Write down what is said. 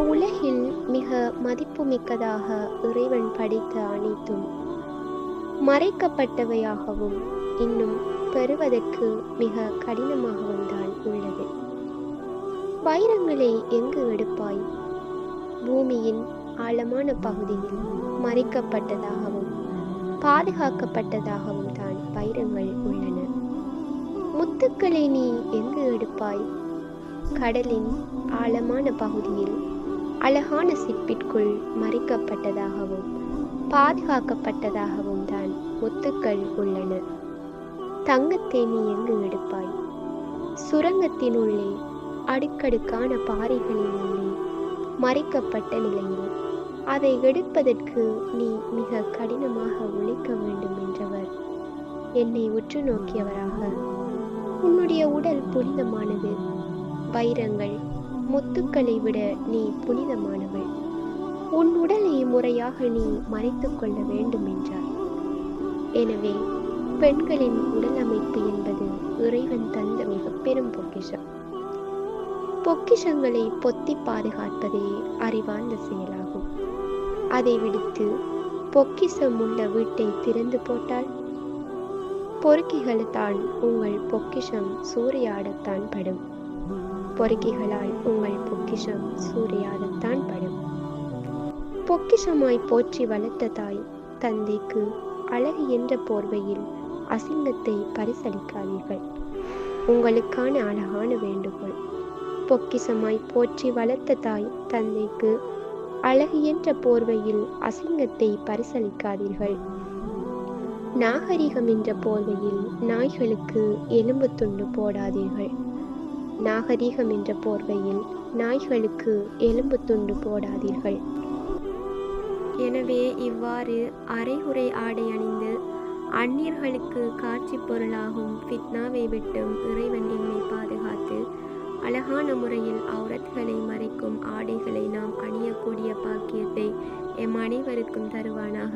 உலகில் மிக மதிப்புமிக்கதாக இறைவன் படைத்த அனைத்தும் மறைக்கப்பட்டவையாகவும் இன்னும் பெறுவதற்கு மிக கடினமாகவும் தான் உள்ளது. வைரங்களை எங்கு எடுப்பாய்? பூமியின் ஆழமான பகுதியில் மறைக்கப்பட்டதாகவும் பாதுகாக்கப்பட்டதாகவும் தான் வைரங்கள் உள்ளன. முத்துக்களை நீ எங்கு எடுப்பாய்? கடலின் ஆழமான பகுதியில் அழகான சிற்பிற்குள் மறைக்கப்பட்டதாகவும் பாதுகாக்கப்பட்டதாகவும் தான் முத்துக்கள் உள்ளன. தங்கத்தை நீ எங்கு எடுப்பாய்? சுரங்கத்தினுள்ளே அடுக்கடுக்கான பாறைகளின் உள்ளே மறைக்கப்பட்ட நிலையில் அதை எடுப்பதற்கு நீ மிக கடினமாக உழைக்க வேண்டும் என்றவர் என்னை உற்று நோக்கியவராக, உன்னுடைய உடல் புனிதமானது. வைரங்கள் முத்துக்களை விட நீ புனிதமானவள். உன் உடலை முறையாக நீ மறைத்து கொள்ள வேண்டும் என்றார். எனவே பெண்களின் உடல் அமைப்பு என்பது இறைவன் தந்த மிக பெரும் பொக்கிஷம். பொக்கிஷங்களை பொத்தி பாதுகாப்பதே அறிவார்ந்த செயலாகும். அதை விடுத்து பொக்கிஷம் உள்ள வீட்டை திறந்து போட்டால் பொறுக்கிகளால் உங்கள் பொக்கிஷம் சூறையாடத்தான் படும். பொறுக்கிகளால் உங்கள் பொக்கிஷம் சூறையாடத்தான் படும். பொக்கிஷமாய் போற்றி வளர்த்த தாய் தந்தைக்கு அழகு என்ற போர்வையில் அசிங்கத்தை பரிசளிக்காதீர்கள். உங்களுக்கான அழகான வேண்டுகோள். பொக்கிஷமாய் போற்றி வளர்த்த தாய் தந்தைக்கு அழகு என்ற போர்வையில் அசிங்கத்தை பரிசளிக்காதீர்கள். நாகரிகம் என்ற போர்வையில் நாய்களுக்கு எலும்பு துண்டு போடாதீர்கள். நாகரிகம் என்ற போர்வையில் நாய்களுக்கு எலும்பு துண்டு போடாதீர்கள். எனவே இவ்வாறு அரைகுறை ஆடை அணிந்து அந்நியர்களுக்கு காட்சி பொருளாகும் ஃபித்னாவை விட்டும் இறைவன் எம்மை பாதுகாத்து அழகான முறையில் ஔரத்களை மறைக்கும் ஆடைகளை நாம் அணியக்கூடிய பாக்கியத்தை எம் அனைவருக்கும் தருவானாக.